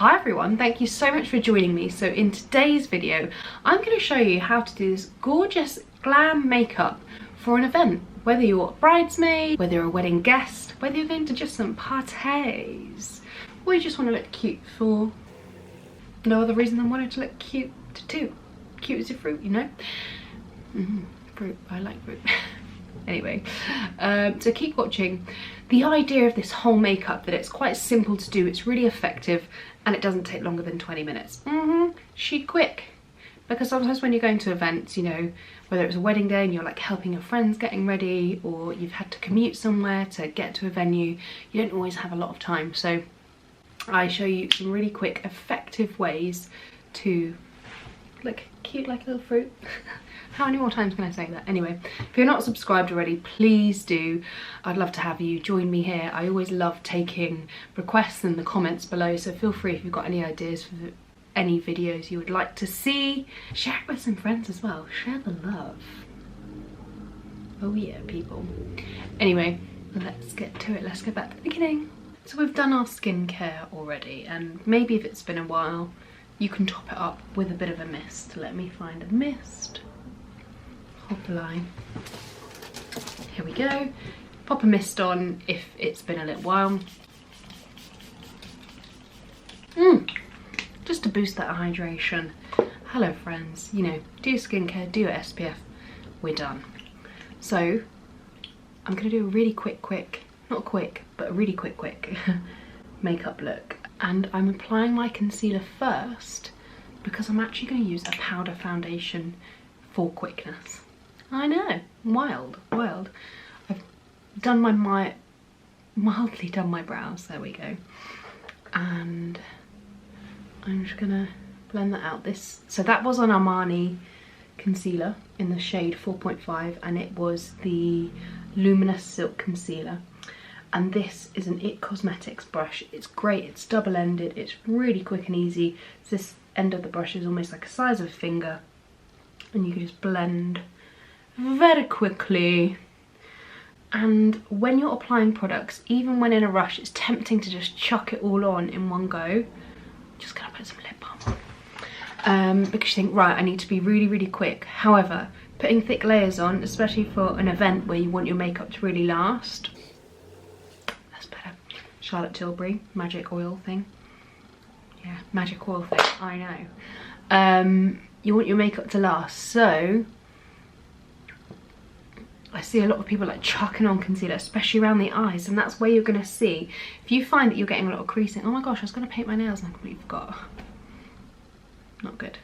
Hi everyone, thank you so much for joining me. So in today's video, I'm going to show you how to do this gorgeous glam makeup for an event. Whether you're a bridesmaid, whether you're a wedding guest, whether you're going to just some parties, or you just want to look cute for no other reason than wanting to look cute too. Cute as a fruit, you know? Fruit, I like fruit. Anyway, so keep watching. The idea of this whole makeup, that it's quite simple to do, it's really effective, and it doesn't take longer than 20 minutes. Sheet quick. Because sometimes when you're going to events, you know, whether it's a wedding day and you're like helping your friends getting ready, or you've had to commute somewhere to get to a venue, you don't always have a lot of time. So I show you some really quick, effective ways to look cute like a little fruit. How many more times can I say that? Anyway, if you're not subscribed already, please do. I'd love to have you join me here. I always love taking requests in the comments below, so feel free if you've got any ideas for any videos you would like to see. Share it with some friends as well. Share the love. Oh yeah, people. Anyway, let's get to it. Let's go back to the beginning. So we've done our skincare already, and maybe if it's been a while, you can top it up with a bit of a mist. Let me find a mist. Line. Here we go. Pop a mist on if it's been a little while. Just to boost that hydration. Hello friends, you know, do your skincare, do your SPF, we're done. So I'm gonna do a really quick, not quick, but a really quick makeup look. And I'm applying my concealer first because I'm actually gonna use a powder foundation for quickness. I know, wild. I've done mildly done my brows, there we go. And I'm just gonna blend that out. So that was an Armani concealer in the shade 4.5, and it was the Luminous Silk Concealer. And this is an It Cosmetics brush. It's great, it's double-ended, it's really quick and easy. So this end of the brush is almost like the size of a finger, and you can just blend very quickly. And when you're applying products, even when in a rush, it's tempting to just chuck it all on in one go. Just gonna put some lip balm on because you think, right, I need to be really quick. However, putting thick layers on, especially for an event where you want your makeup to really last, that's better. Charlotte Tilbury magic oil thing. Yeah, magic oil thing, I know. You want your makeup to last, so I see a lot of people like chucking on concealer, especially around the eyes, and that's where you're going to see, if you find that you're getting a lot of creasing. Oh my gosh, I was going to paint my nails and I completely forgot. Not good.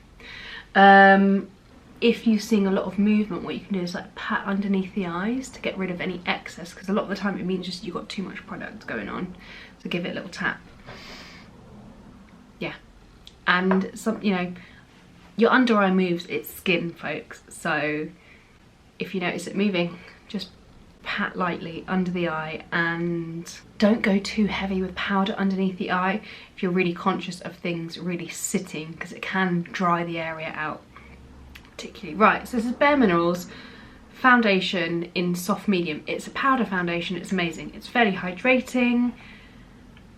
If you're seeing a lot of movement, what you can do is like pat underneath the eyes to get rid of any excess, because a lot of the time it means just you've got too much product going on. So give it a little tap. Yeah. And some, you know, your under eye moves, it's skin, folks. So if you notice it moving, just pat lightly under the eye, and don't go too heavy with powder underneath the eye if you're really conscious of things really sitting, because it can dry the area out particularly. Right, so this is Bareminerals foundation in soft medium. It's a powder foundation, it's amazing. It's fairly hydrating,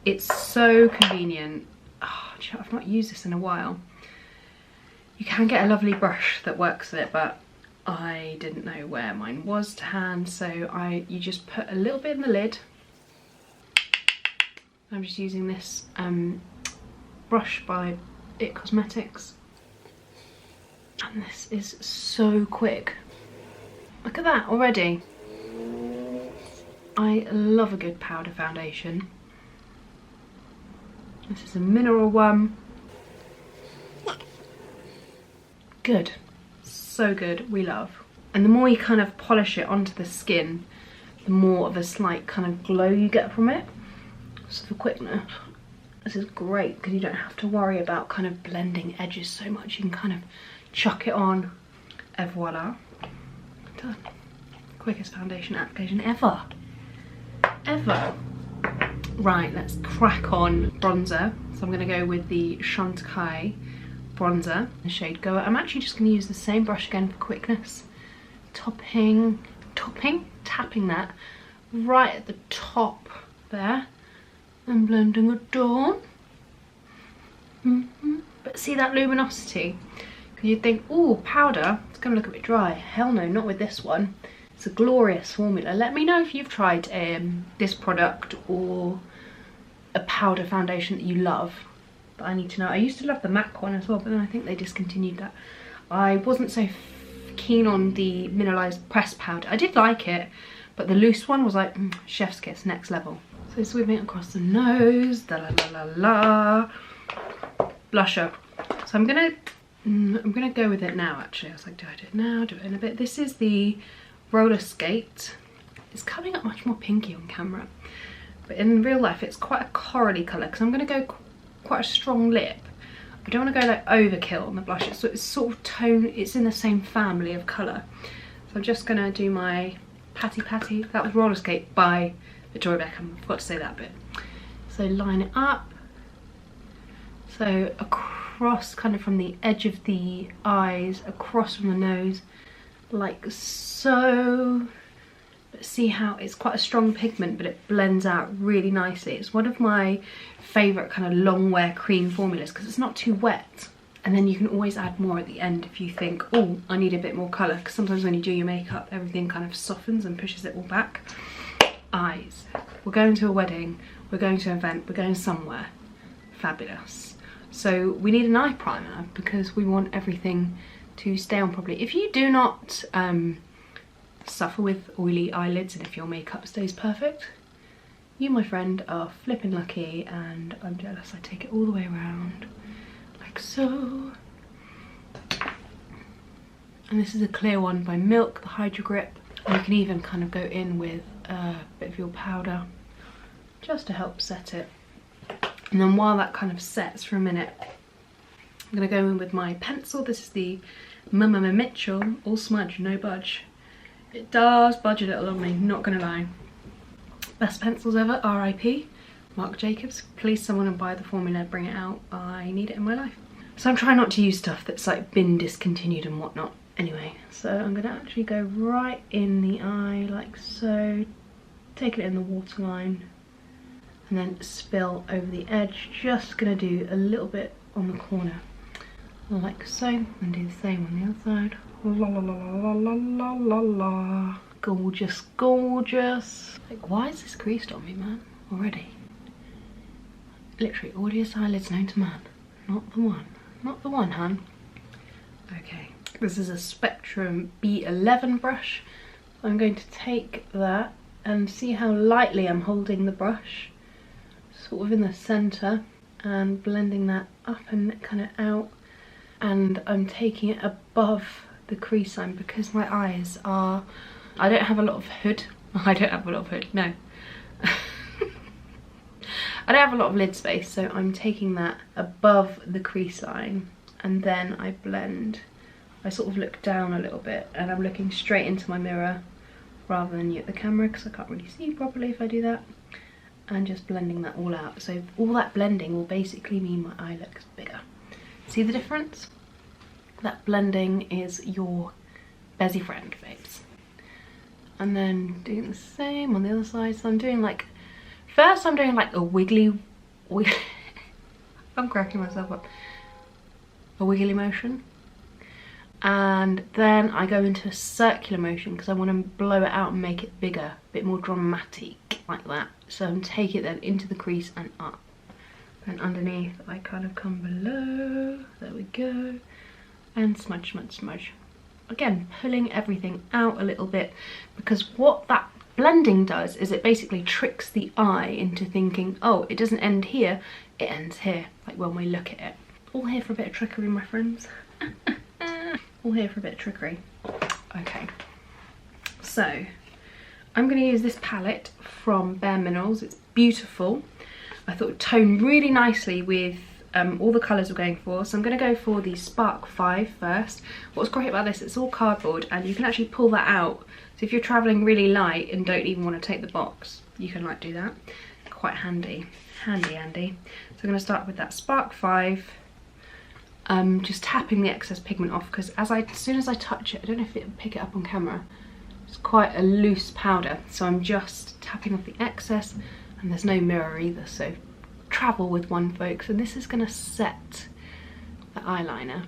it's so convenient. Oh, I've not used this in a while. You can get a lovely brush that works with it, but I didn't know where mine was to hand, so you just put a little bit in the lid. I'm just using this brush by It Cosmetics, and this is so quick. Look at that already. I love a good powder foundation. This is a mineral one. Good. So good, we love. And the more you kind of polish it onto the skin, the more of a slight kind of glow you get from it. So for quickness, this is great because you don't have to worry about kind of blending edges so much. You can kind of chuck it on, and voila, done. Quickest foundation application ever. Right, let's crack on bronzer. So I'm gonna go with the Chantecaille bronzer, the shade Goa. I'm actually just going to use the same brush again for quickness. Tapping that right at the top there, and blending it down. But see that luminosity? You'd think, oh, powder, it's gonna look a bit dry. Hell no, not with this one. It's a glorious formula. Let me know if you've tried this product or a powder foundation that you love. But I need to know. I used to love the MAC one as well, but then I think they discontinued that. I wasn't so keen on the mineralized pressed powder. I did like it, but the loose one was like chef's kiss, next level. So sweeping it across the nose, da la la la la. Blusher. So I'm gonna go with it now. Actually, I was like, do I do it now? Do it in a bit. This is the Roller Skate. It's coming up much more pinky on camera, but in real life it's quite a corally colour because I'm going to go quite a strong lip. I don't want to go like overkill on the blush. It's sort of tone, it's in the same family of colour. So I'm just going to do my Patty Patty. That was Roller Skate by Victoria Beckham. I forgot to say that bit. So line it up. So across, kind of from the edge of the eyes, across from the nose, like so. But see how it's quite a strong pigment, but it blends out really nicely. It's one of my favourite kind of long wear cream formulas because it's not too wet, and then you can always add more at the end if you think, oh, I need a bit more colour, because sometimes when you do your makeup everything kind of softens and pushes it all back. Eyes. We're going to a wedding, we're going to an event, we're going somewhere. Fabulous. So we need an eye primer because we want everything to stay on properly. If you do not suffer with oily eyelids and if your makeup stays perfect, you, my friend, are flipping lucky, and I'm jealous. I take it all the way around like so. And this is a clear one by Milk, the Hydro Grip. And you can even kind of go in with a bit of your powder just to help set it. And then while that kind of sets for a minute, I'm going to go in with my pencil. This is the Mama Mitchell All Smudge, No Budge. It does budge a little on me, not going to lie. Best pencils ever, RIP. Marc Jacobs. Please someone and buy the formula, bring it out. I need it in my life. So I'm trying not to use stuff that's like been discontinued and whatnot. Anyway, so I'm going to actually go right in the eye like so. Take it in the waterline. And then spill over the edge. Just going to do a little bit on the corner. Like so. And do the same on the other side. La la la la la la la la. Gorgeous, gorgeous. Like, why is this creased on me, man? Already. Literally, oiliest eyelids known to man. Not the one. Not the one, hun. Okay. This is a Spectrum B11 brush. I'm going to take that and see how lightly I'm holding the brush. Sort of in the centre. And blending that up and kind of out. And I'm taking it above the crease line because my eyes are, I don't have a lot of hood. I don't have a lot of hood, no. I don't have a lot of lid space, so I'm taking that above the crease line, and then I blend. I sort of look down a little bit and I'm looking straight into my mirror rather than you at the camera because I can't really see properly if I do that, and just blending that all out. So all that blending will basically mean my eye looks bigger. See the difference? That blending is your busy friend, babes. And then doing the same on the other side. So I'm doing like, first I'm doing like a wiggly I'm cracking myself up. A wiggly motion. And then I go into a circular motion because I want to blow it out and make it bigger, a bit more dramatic, like that. So I'm taking it then into the crease and up. And underneath I kind of come below, there we go. And smudge, smudge, smudge. Again, pulling everything out a little bit, because what that blending does is it basically tricks the eye into thinking, oh, it doesn't end here, it ends here, like when we look at it. All here for a bit of trickery, my friends. All here for a bit of trickery. Okay, so I'm going to use this palette from Bareminerals. It's beautiful. I thought it would tone really nicely with all the colours we're going for. So I'm going to go for the Spark 5 first. What's great about this, it's all cardboard and you can actually pull that out. So if you're travelling really light and don't even want to take the box, you can like do that. Quite handy. Handy, handy. So I'm going to start with that Spark 5. Just tapping the excess pigment off because as soon as I touch it, I don't know if it'll pick it up on camera, it's quite a loose powder. So I'm just tapping off the excess, and there's no mirror either, so travel with one, folks, and this is going to set the eyeliner.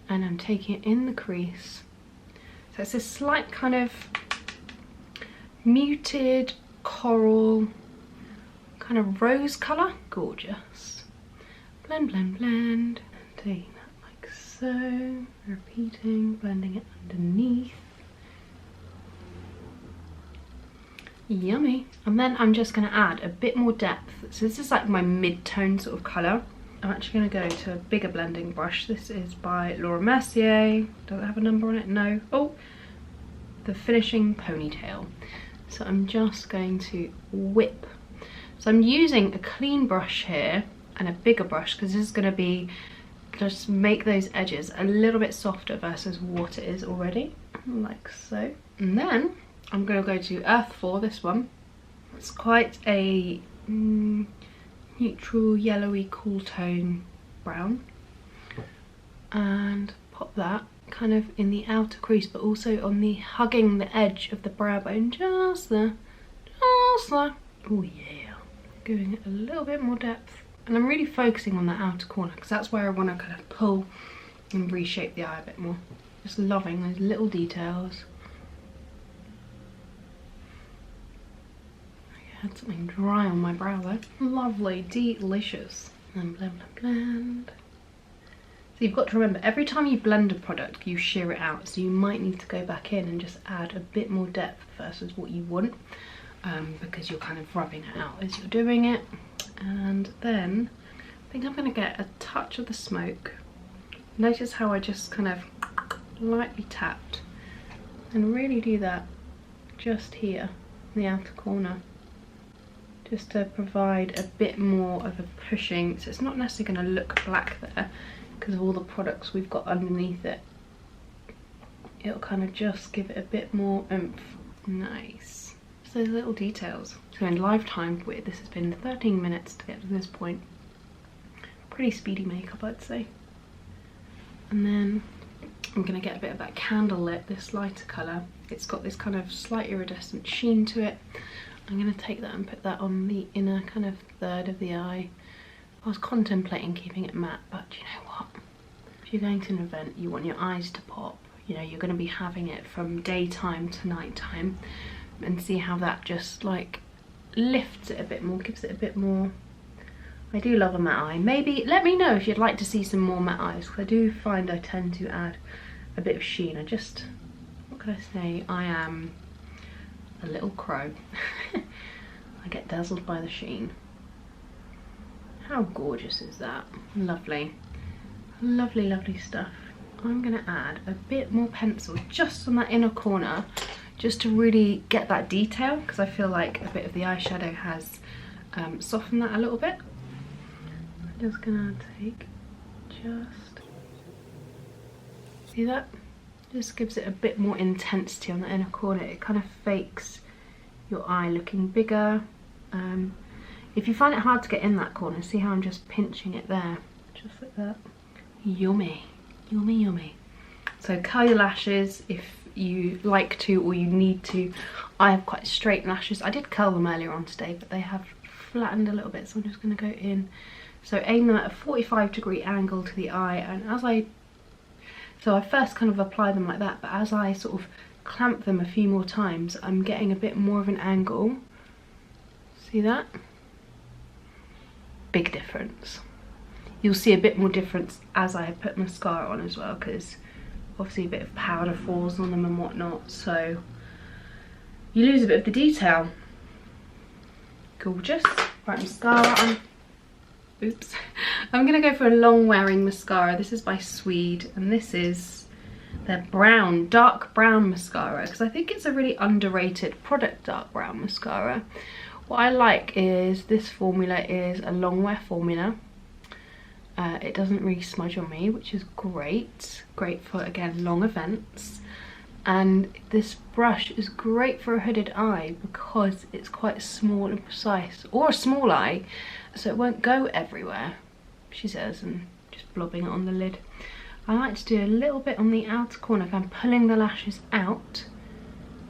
And I'm taking it in the crease. So it's a slight kind of muted coral kind of rose colour. Gorgeous. Blend, blend, blend. Taking that like so. Repeating, blending it underneath. Yummy. And then I'm just going to add a bit more depth. So this is like my mid-tone sort of colour. I'm actually going to go to a bigger blending brush. This is by Mericer. Does it have a number on it? No. Oh, the finishing ponytail. So I'm just going to whip. So I'm using a clean brush here and a bigger brush because this is going to be just make those edges a little bit softer versus what it is already, like so. And then I'm going to go to Earth 4, this one. It's quite a neutral yellowy cool tone brown, and pop that kind of in the outer crease but also on the hugging the edge of the brow bone, just there. Oh yeah, giving it a little bit more depth. And I'm really focusing on that outer corner because that's where I want to kind of pull and reshape the eye a bit more. Just loving those little details. Had something dry on my brow there. Lovely, delicious. And blend, blend, blend. So you've got to remember, every time you blend a product, you shear it out. So you might need to go back in and just add a bit more depth versus what you want, because you're kind of rubbing it out as you're doing it. And then I think I'm going to get a touch of the smoke. Notice how I just kind of lightly tapped, and really do that just here in the outer corner, just to provide a bit more of a pushing. So it's not necessarily going to look black there because of all the products we've got underneath it. It'll kind of just give it a bit more oomph. Nice. So those little details. So in lifetime, this has been 13 minutes to get to this point. Pretty speedy makeup, I'd say. And then I'm going to get a bit of that candle lit, this lighter colour. It's got this kind of slight iridescent sheen to it. I'm going to take that and put that on the inner kind of third of the eye. I was contemplating keeping it matte, but you know what? If you're going to an event, you want your eyes to pop. You know, you're going to be having it from daytime to nighttime, and see how that just like lifts it a bit more, gives it a bit more. I do love a matte eye. Maybe let me know if you'd like to see some more matte eyes, because I do find I tend to add a bit of sheen. What can I say? I am a little crow. I get dazzled by the sheen. How gorgeous is that? Lovely. Lovely, lovely stuff. I'm going to add a bit more pencil just on that inner corner, just to really get that detail, because I feel like a bit of the eyeshadow has softened that a little bit. I'm just going to see that? Just gives it a bit more intensity on the inner corner. It kind of fakes your eye looking bigger. If you find it hard to get in that corner, see how I'm just pinching it there, just like that. Yummy, yummy, yummy. So curl your lashes if you like to or you need to. I have quite straight lashes. I did curl them earlier on today, but they have flattened a little bit, so I'm just going to go in. So aim them at a 45-degree angle to the eye, and so I first kind of apply them like that, but as I sort of clamp them a few more times, I'm getting a bit more of an angle. See that? Big difference. You'll see a bit more difference as I put mascara on as well, because obviously a bit of powder falls on them and whatnot, so you lose a bit of the detail. Gorgeous. Right, mascara on. Oops. I'm going to go for a long wearing mascara. This is by Swede, and this is their brown, dark brown mascara, because I think it's a really underrated product, dark brown mascara. What I like is this formula is a long wear formula. It doesn't really smudge on me, which is great. Great for, again, long events. And this brush is great for a hooded eye because it's quite small and precise, or a small eye, so it won't go everywhere, she says, and just blobbing it on the lid. I like to do a little bit on the outer corner. I'm pulling the lashes out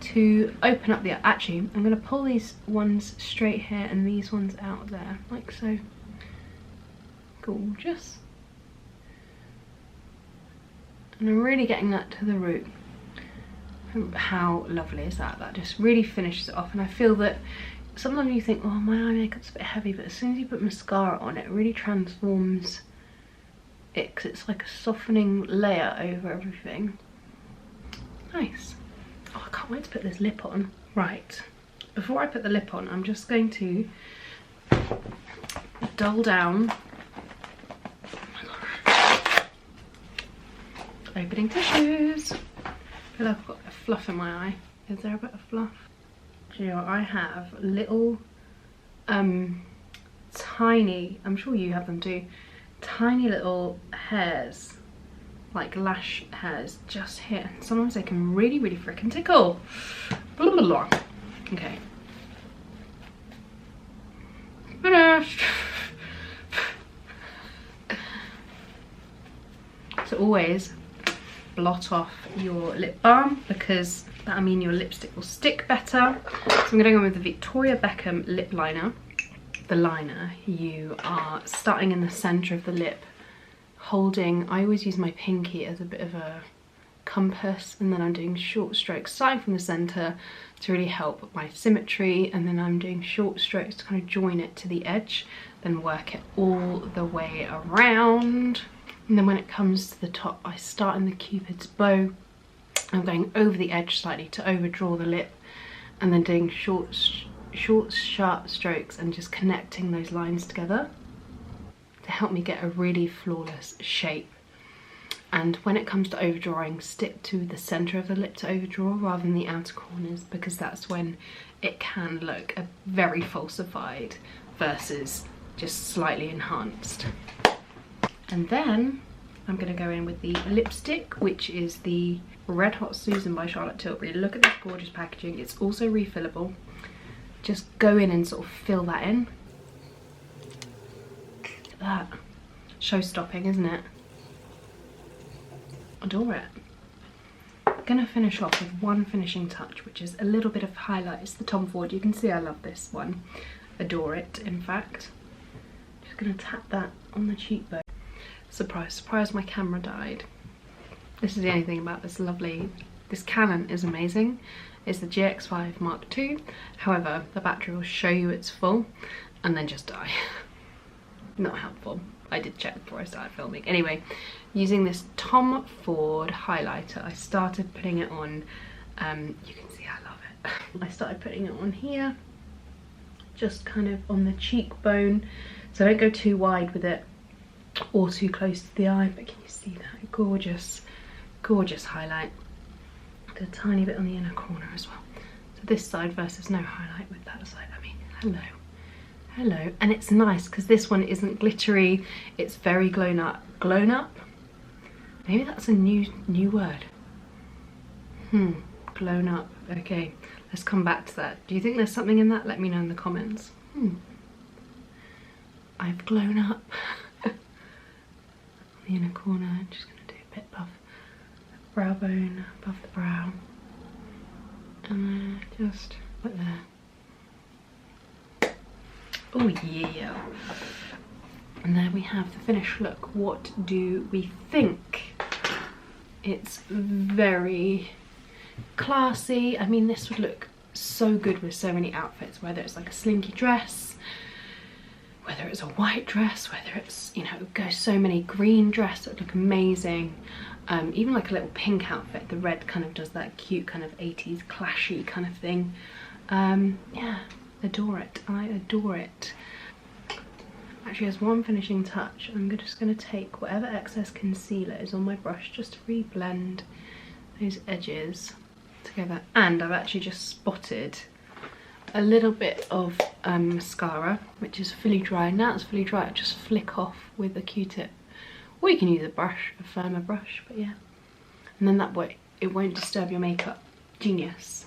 to open up the eye. Actually, I'm going to pull these ones straight here and these ones out there, like so. Gorgeous. And I'm really getting that to the root. How lovely is that? That just really finishes it off. And I feel that sometimes you think, oh, my eye makeup's a bit heavy, but as soon as you put mascara on, it really transforms it, because it's like a softening layer over everything. Nice. Oh, I can't wait to put this lip on. Right, before I put the lip on, I'm just going to dull down. Opening tissues. I feel like I've got a fluff in my eye. Is there a bit of fluff? Do you know what? I have little tiny, I'm sure you have them too, tiny little hairs, like lash hairs just here. Sometimes they can really freaking tickle. Blah, blah, blah. Okay. Finished. So always blot off your lip balm, because that'll mean your lipstick will stick better. So I'm going to go with the Victoria Beckham lip liner. The liner, you are starting in the centre of the lip, holding, I always use my pinky as a bit of a compass, and then I'm doing short strokes starting from the centre to really help my symmetry, and then I'm doing short strokes to kind of join it to the edge, then work it all the way around. And then when it comes to the top, I start in the Cupid's bow. I'm going over the edge slightly to overdraw the lip, and then doing short sharp strokes and just connecting those lines together to help me get a really flawless shape. And when it comes to overdrawing, stick to the centre of the lip to overdraw rather than the outer corners, because that's when it can look a very falsified versus just slightly enhanced. And then I'm going to go in with the lipstick, which is the Red Hot Susan by Charlotte Tilbury. Look at this gorgeous packaging. It's also refillable. Just go in and sort of fill that in. Look at that. Show-stopping, isn't it? Adore it. I'm going to finish off with one finishing touch, which is a little bit of highlight. It's the Tom Ford. You can see I love this one. Adore it, in fact. Just going to tap that on the cheekbone. Surprise, surprise, my camera died. This is the only thing about this lovely, this Canon is amazing. It's the GX5 Mark II. However, the battery will show you it's full and then just die. Not helpful. I did check before I started filming. Anyway, using this Tom Ford highlighter, I started putting it on, you can see I love it. I started putting it on here, just kind of on the cheekbone. So don't go too wide with it or too close to the eye, but can you see that? Gorgeous, gorgeous highlight. A tiny bit on the inner corner as well. So this side versus no highlight with that side. I mean, hello. Hello. And it's nice because this one isn't glittery. It's very glown up. Glown up? Maybe that's a new word. Glown up. Okay, let's come back to that. Do you think there's something in that? Let me know in the comments. I've glown up. The inner corner, I'm just going to do a bit above the brow bone, above the brow, and then just put there. Oh yeah! And there we have the finished look. What do we think? It's very classy. I mean, this would look so good with so many outfits, whether it's like a slinky dress, whether it's a white dress, whether it's, you know, go so many green dress that would look amazing. Even like a little pink outfit, the red kind of does that cute kind of 80s clashy kind of thing. Yeah, adore it. I adore it. Actually, as one finishing touch, I'm just going to take whatever excess concealer is on my brush just to re-blend those edges together. And I've actually just spotted a little bit of mascara, which is fully dry. Now it's fully dry, I just flick off with a Q-tip, or you can use a brush, a firmer brush, but yeah. And then that way it won't disturb your makeup. Genius.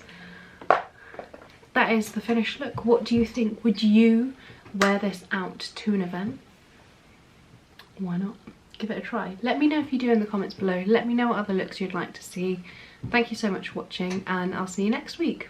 That is the finished look. What do you think? Would you wear this out to an event? Why not? Give it a try. Let me know if you do in the comments below. Let me know what other looks you'd like to see. Thank you so much for watching, and I'll see you next week.